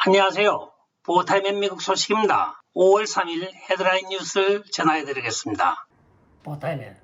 안녕하세요. 보타임의 미국 소식입니다. 5월 3일 헤드라인 뉴스를 전해드리겠습니다. 보타임의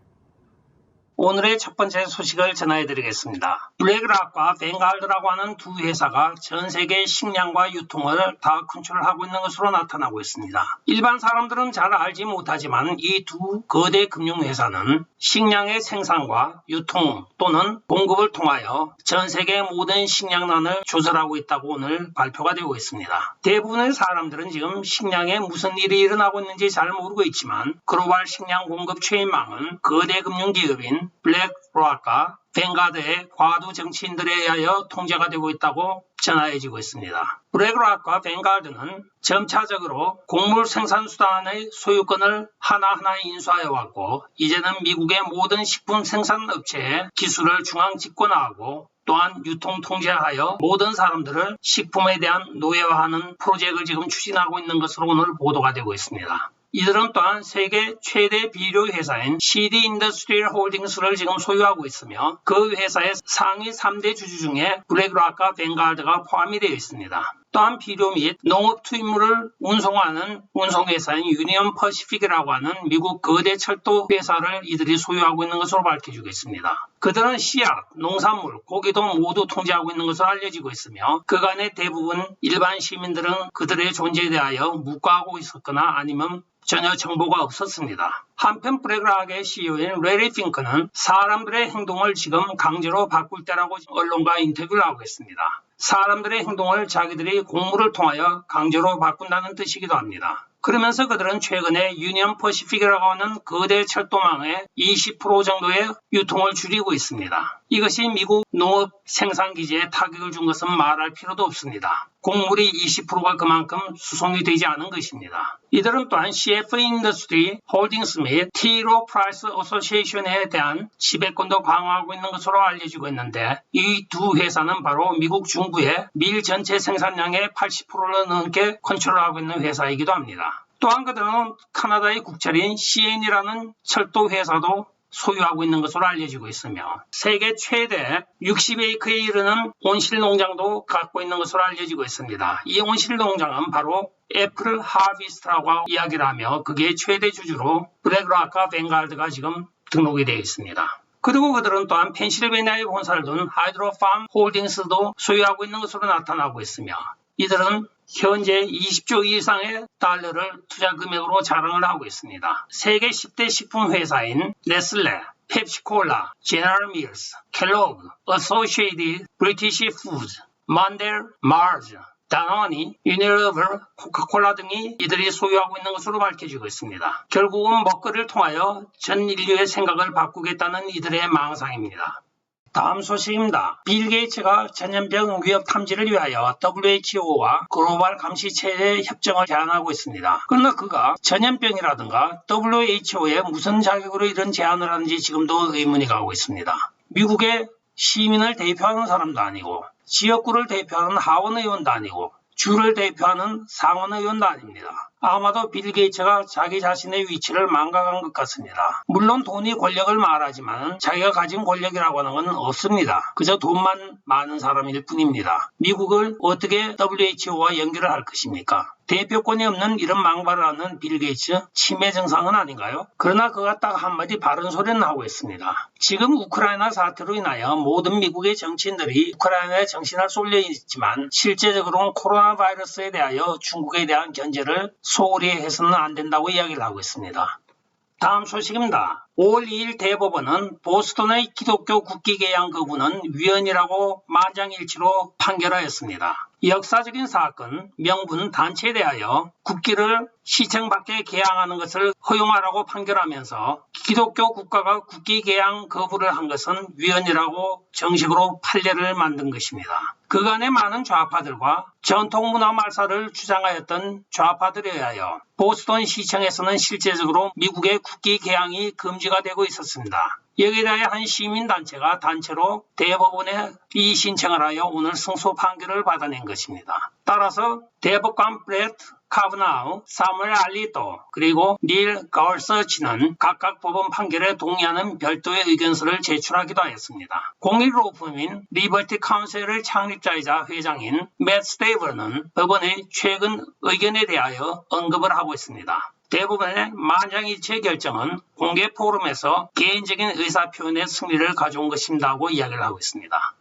오늘의 첫 번째 소식을 전해드리겠습니다. 블랙락과 뱅가드라고 하는 두 회사가 전 세계 식량과 유통을 다 컨트롤하고 있는 것으로 나타나고 있습니다. 일반 사람들은 잘 알지 못하지만 이 두 거대 금융회사는 식량의 생산과 유통 또는 공급을 통하여 전 세계 모든 식량난을 조절하고 있다고 오늘 발표가 되고 있습니다. 대부분의 사람들은 지금 식량에 무슨 일이 일어나고 있는지 잘 모르고 있지만 글로벌 식량 공급 체인망은 거대 금융기업인 블랙락과 뱅가드의 과도 정치인들에 의하여 통제가 되고 있다고 전해지고 있습니다. 블랙락과 뱅가드는 점차적으로 곡물 생산수단의 소유권을 하나하나 인수하여 왔고 이제는 미국의 모든 식품 생산업체의 기술을 중앙 집권화하고 또한 유통 통제하여 모든 사람들을 식품에 대한 노예화하는 프로젝트를 지금 추진하고 있는 것으로 오늘 보도가 되고 있습니다. 이들은 또한 세계 최대 비료 회사인 CD 인더스트리얼 홀딩스를 지금 소유하고 있으며 그 회사의 상위 3대 주주 중에 블랙락과 뱅가드가 포함이 되어 있습니다. 또한 비료 및 농업 투입물을 운송하는 운송회사인 유니언 퍼시픽이라고 하는 미국 거대 철도 회사를 이들이 소유하고 있는 것으로 밝혀지고 있습니다. 그들은 씨앗, 농산물, 고기도 모두 통제하고 있는 것으로 알려지고 있으며 그간의 대부분 일반 시민들은 그들의 존재에 대하여 묵과하고 있었거나 아니면 전혀 정보가 없었습니다. 한편 블랙락의 CEO인 레리 핑크는 사람들의 행동을 지금 강제로 바꿀 때라고 언론과 인터뷰를 하고 있습니다. 사람들의 행동을 자기들이 공무를 통하여 강제로 바꾼다는 뜻이기도 합니다. 그러면서 그들은 최근에 유니언 퍼시픽이라고 하는 거대 철도망의 20% 정도의 유통을 줄이고 있습니다. 이것이 미국 농업 생산기지에 타격을 준 것은 말할 필요도 없습니다. 곡물이 20%가 그만큼 수송이 되지 않은 것입니다. 이들은 또한 CF 인더스트리 홀딩스 및 T.Rowe Price Association에 대한 지배권도 강화하고 있는 것으로 알려지고 있는데 이 두 회사는 바로 미국 중부의 밀 전체 생산량의 80%를 넘게 컨트롤하고 있는 회사이기도 합니다. 또한 그들은 카나다의 국철인 CN이라는 철도 회사도 소유하고 있는 것으로 알려지고 있으며 세계 최대 60에이크에 이르는 온실 농장도 갖고 있는 것으로 알려지고 있습니다. 이 온실 농장은 바로 애플 하비스트라고 이야기를 하며 그게 최대 주주로 블랙락과 뱅가드가 지금 등록이 되어 있습니다. 그리고 그들은 또한 펜실베니아에 본사를 둔 하이드로팜 홀딩스도 소유하고 있는 것으로 나타나고 있으며 이들은 현재 20조 이상의 달러를 투자 금액으로 자랑을 하고 있습니다. 세계 10대 식품 회사인 네슬레, 펩시콜라, 제너럴 밀스, 켈로그, 어소시에이티드 브리티시 푸드, 만델, 마르즈, 다노니, 유니리버, 코카콜라 등이 이들이 소유하고 있는 것으로 밝혀지고 있습니다. 결국은 먹거리를 통하여 전 인류의 생각을 바꾸겠다는 이들의 망상입니다. 다음 소식입니다. 빌 게이츠가 전염병 위협 탐지를 위하여 WHO와 글로벌 감시체제 협정을 제안하고 있습니다. 그러나 그가 전염병이라든가 WHO에 무슨 자격으로 이런 제안을 하는지 지금도 의문이 가고 있습니다. 미국의 시민을 대표하는 사람도 아니고 지역구를 대표하는 하원 의원도 아니고 주를 대표하는 상원 의원도 아닙니다. 아마도 빌 게이츠가 자기 자신의 위치를 망각한 것 같습니다. 물론 돈이 권력을 말하지만 자기가 가진 권력이라고 하는 건 없습니다. 그저 돈만 많은 사람일 뿐입니다. 미국을 어떻게 WHO와 연결을 할 것입니까? 대표권이 없는 이런 망발을 하는 빌 게이츠 치매 증상은 아닌가요? 그러나 그가 딱 한마디 바른 소리는 하고 있습니다. 지금 우크라이나 사태로 인하여 모든 미국의 정치인들이 우크라이나에 정신을 쏠려 있지만 실제적으로는 코로나 바이러스에 대하여 중국에 대한 견제를 소홀히 해서는 안 된다고 이야기를 하고 있습니다. 다음 소식입니다. 5월 2일 대법원은 보스턴의 기독교 국기 개양 거부는 위헌이라고 만장일치로 판결하였습니다. 역사적인 사건, 명분 단체에 대하여 국기를 시청 밖에 개양하는 것을 허용하라고 판결하면서 기독교 국가가 국기 개양 거부를 한 것은 위헌이라고 정식으로 판례를 만든 것입니다. 그간의 많은 좌파들과 전통문화 말살을 주장하였던 좌파들에 의하여 보스턴 시청에서는 실제적으로 미국의 국기 개양이 금지가 되고 있었습니다. 여기에 대해 한 시민단체가 단체로 대법원에 이의 신청을 하여 오늘 승소 판결을 받아낸 것입니다. 따라서 대법관 브렛 카브나우, 사무엘 알리토, 그리고 닐 거울서치는 각각 법원 판결에 동의하는 별도의 의견서를 제출하기도 하였습니다. 공익로펌인 리버티 카운셀의 창립자이자 회장인 맷 스테이블은 법원의 최근 의견에 대하여 언급을 하고 있습니다. 대부분의 만장일치의 결정은 공개 포럼에서 개인적인 의사표현의 승리를 가져온 것입니다고 이야기를 하고 있습니다.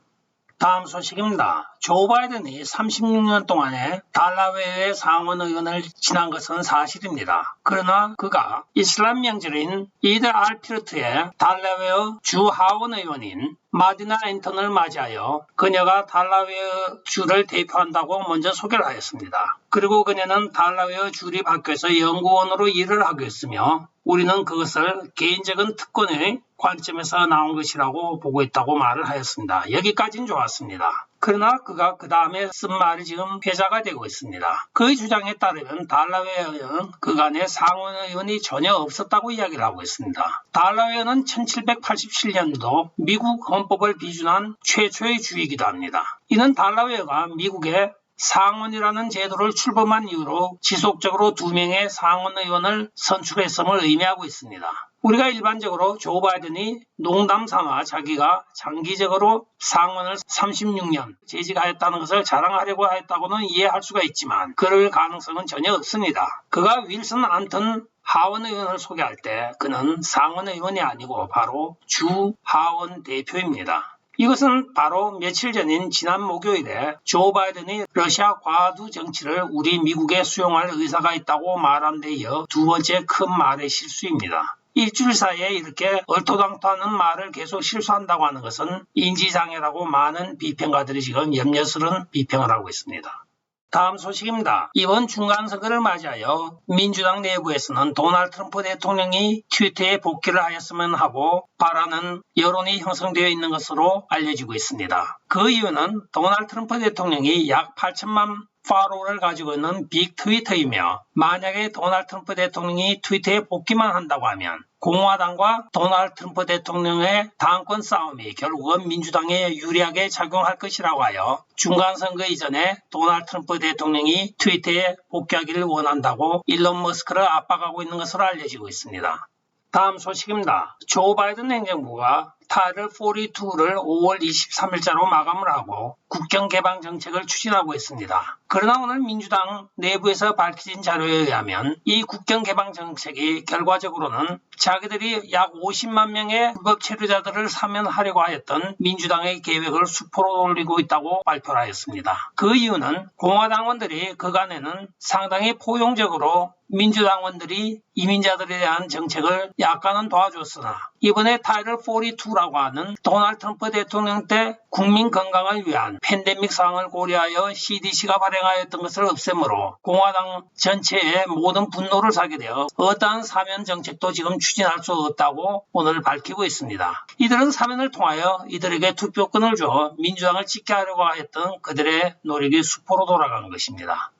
다음 소식입니다. 조 바이든이 36년 동안에 달라웨어의 상원의원을 지난 것은 사실입니다. 그러나 그가 이슬람 명절인 이드 알피르트의 달라웨어 주 하원의원인 마디나 앤턴을 맞이하여 그녀가 달라웨어 주를 대표한다고 먼저 소개를 하였습니다. 그리고 그녀는 달라웨어 주립학교에서 연구원으로 일을 하고 있으며 우리는 그것을 개인적인 특권의 관점에서 나온 것이라고 보고 있다고 말을 하였습니다. 여기까지는 좋았습니다. 그러나 그가 그 다음에 쓴 말이 지금 회자가 되고 있습니다. 그의 주장에 따르면 달라웨어는 그간의 상원의원이 전혀 없었다고 이야기를 하고 있습니다. 달라웨어는 1787년도 미국 헌법을 비준한 최초의 주이기도 합니다. 이는 달라웨어가 미국의 상원이라는 제도를 출범한 이후로 지속적으로 2명의 상원의원을 선출했음을 의미하고 있습니다. 우리가 일반적으로 조 바이든이 농담 삼아 자기가 장기적으로 상원을 36년 재직하였다는 것을 자랑하려고 했다고는 이해할 수가 있지만 그럴 가능성은 전혀 없습니다. 그가 윌슨 안턴 하원의원을 소개할 때 그는 상원의원이 아니고 바로 주 하원 대표입니다. 이것은 바로 며칠 전인 지난 목요일에 조 바이든이 러시아 과두 정치를 우리 미국에 수용할 의사가 있다고 말한 데 이어 두 번째 큰 말의 실수입니다. 일주일 사이에 이렇게 얼토당토하는 말을 계속 실수한다고 하는 것은 인지장애라고 많은 비평가들이 지금 염려스러운 비평을 하고 있습니다. 다음 소식입니다. 이번 중간선거를 맞이하여 민주당 내부에서는 도널드 트럼프 대통령이 트위터에 복귀를 하였으면 하고 바라는 여론이 형성되어 있는 것으로 알려지고 있습니다. 그 이유는 도널드 트럼프 대통령이 약 8천만 팔로워를 가지고 있는 빅 트위터이며 만약에 도널드 트럼프 대통령이 트위터에 복귀만 한다고 하면 공화당과 도널드 트럼프 대통령의 당권 싸움이 결국은 민주당에 유리하게 작용할 것이라고 하여 중간선거 이전에 도널드 트럼프 대통령이 트위터에 복귀하기를 원한다고 일론 머스크를 압박하고 있는 것으로 알려지고 있습니다. 다음 소식입니다. 조 바이든 행정부가 타이틀 42를 5월 23일자로 마감을 하고 국경 개방 정책을 추진하고 있습니다. 그러나 오늘 민주당 내부에서 밝혀진 자료에 의하면 이 국경 개방 정책이 결과적으로는 자기들이 약 50만 명의 불법 체류자들을 사면하려고 하였던 민주당의 계획을 수포로 돌리고 있다고 발표를 하였습니다. 그 이유는 공화당원들이 그간에는 상당히 포용적으로 민주당원들이 이민자들에 대한 정책을 약간은 도와줬으나 이번에 타이틀 42라고 하는 도널드 트럼프 대통령 때 국민 건강을 위한 팬데믹 상황을 고려하여 CDC가 발행하였던 것을 없애므로 공화당 전체의 모든 분노를 사게 되어 어떠한 사면 정책도 지금 추진할 수 없다고 오늘 밝히고 있습니다. 이들은 사면을 통하여 이들에게 투표권을 줘 민주당을 지켜하려고 하였던 그들의 노력이 수포로 돌아간 것입니다.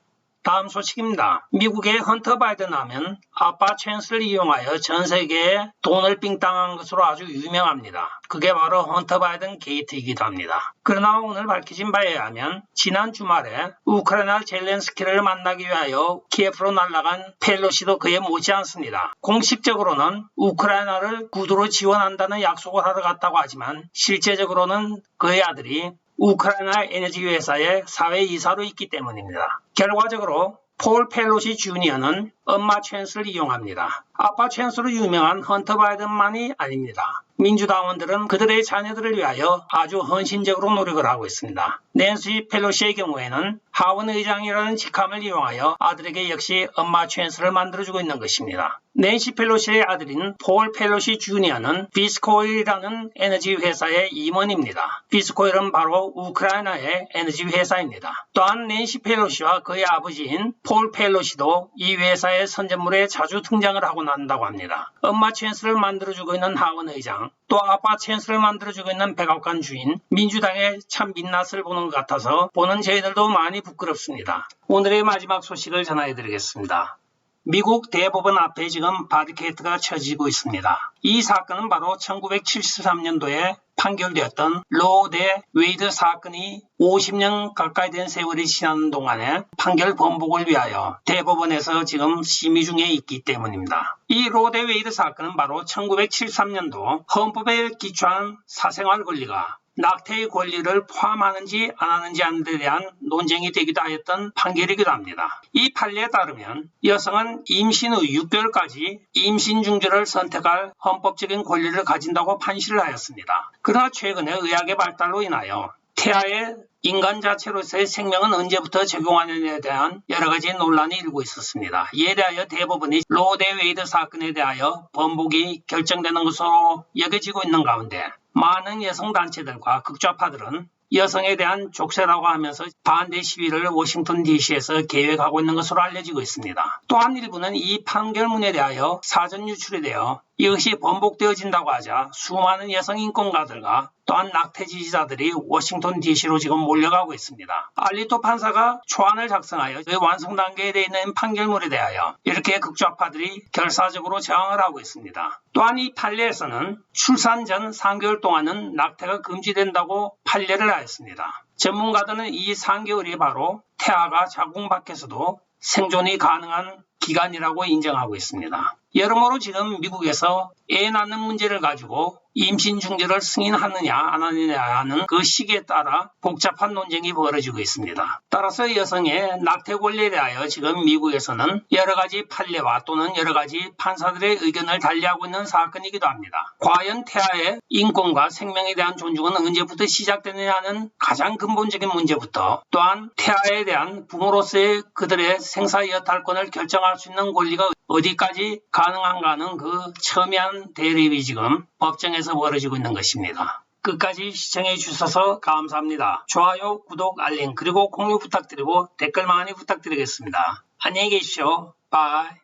다음 소식입니다. 미국의 헌터 바이든 하면 아빠 찬스를 이용하여 전 세계에 돈을 빙땅한 것으로 아주 유명합니다. 그게 바로 헌터 바이든 게이트이기도 합니다. 그러나 오늘 밝혀진 바에 의하면 지난 주말에 우크라이나 젤렌스키를 만나기 위하여 키예프로 날아간 펠로시도 그에 못지않습니다. 공식적으로는 우크라이나를 구두로 지원한다는 약속을 하러 갔다고 하지만 실제적으로는 그의 아들이 우크라이나 에너지 회사의 사회이사로 있기 때문입니다. 결과적으로 폴 펠로시 주니어는 엄마 찬스를 이용합니다. 아빠 찬스로 유명한 헌터 바이든만이 아닙니다. 민주당원들은 그들의 자녀들을 위하여 아주 헌신적으로 노력을 하고 있습니다. 낸시 펠로시의 경우에는 하원 의장이라는 직함을 이용하여 아들에게 역시 엄마 찬스를 만들어주고 있는 것입니다. 낸시 펠로시의 아들인 폴 펠로시 주니어는 비스코일이라는 에너지 회사의 임원입니다. 비스코일은 바로 우크라이나의 에너지 회사입니다. 또한 낸시 펠로시와 그의 아버지인 폴 펠로시도 이 회사의 선전물에 자주 등장을 하고 난다고 합니다. 엄마 찬스를 만들어주고 있는 하원 의장, 또 아빠 찬스를 만들어주고 있는 백악관 주인, 민주당의 참 민낯을 보는 것 같아서 보는 저희들도 많이 부끄럽습니다. 오늘의 마지막 소식을 전해드리겠습니다. 미국 대법원 앞에 지금 바리케이트가 쳐지고 있습니다. 이 사건은 바로 1973년도에 판결되었던 로 대 웨이드 사건이 50년 가까이 된 세월이 지나는 동안에 판결 번복을 위하여 대법원에서 지금 심의 중에 있기 때문입니다. 이 로 대 웨이드 사건은 바로 1973년도 헌법에 기초한 사생활 권리가 낙태의 권리를 포함하는지 안 하는지 하는 데 대한 논쟁이 되기도 하였던 판결이기도 합니다. 이 판례에 따르면 여성은 임신 후 6개월까지 임신 중지를 선택할 헌법적인 권리를 가진다고 판시를 하였습니다. 그러나 최근에 의학의 발달로 인하여 태아의 인간 자체로서의 생명은 언제부터 적용하느냐에 대한 여러 가지 논란이 일고 있었습니다. 이에 대하여 대법원이 로 대 웨이드 사건에 대하여 번복이 결정되는 것으로 여겨지고 있는 가운데 많은 여성단체들과 극좌파들은 여성에 대한 족쇄라고 하면서 반대 시위를 워싱턴 DC에서 계획하고 있는 것으로 알려지고 있습니다. 또한 일부는 이 판결문에 대하여 사전 유출이 되어 이것이 번복되어진다고 하자 수많은 여성 인권가들과 또한 낙태 지지자들이 워싱턴 DC로 지금 몰려가고 있습니다. 알리토 판사가 초안을 작성하여 완성 단계에 되어 있는 판결문에 대하여 이렇게 극좌파들이 결사적으로 저항을 하고 있습니다. 또한 이 판례에서는 출산 전 3개월 동안은 낙태가 금지된다고 판례를 하였습니다. 전문가들은 이 3개월이 바로 태아가 자궁 밖에서도 생존이 가능한 기간이라고 인정하고 있습니다. 여러모로 지금 미국에서 애 낳는 문제를 가지고 임신 중지를 승인하느냐 안 하느냐 하는 그 시기에 따라 복잡한 논쟁이 벌어지고 있습니다. 따라서 여성의 낙태 권리에 대하여 지금 미국에서는 여러 가지 판례와 또는 여러 가지 판사들의 의견을 달리하고 있는 사건이기도 합니다. 과연 태아의 인권과 생명에 대한 존중은 언제부터 시작되느냐는 가장 근본적인 문제부터 또한 태아에 대한 부모로서의 그들의 생사여탈권을 결정할 수 있는 권리가 어디까지 가능한가는 그 첨예한 대립이 지금 법정에서 벌어지고 있는 것입니다. 끝까지 시청해 주셔서 감사합니다. 좋아요, 구독, 알림 그리고 공유 부탁드리고 댓글 많이 부탁드리겠습니다. 안녕히 계십시오. 바이.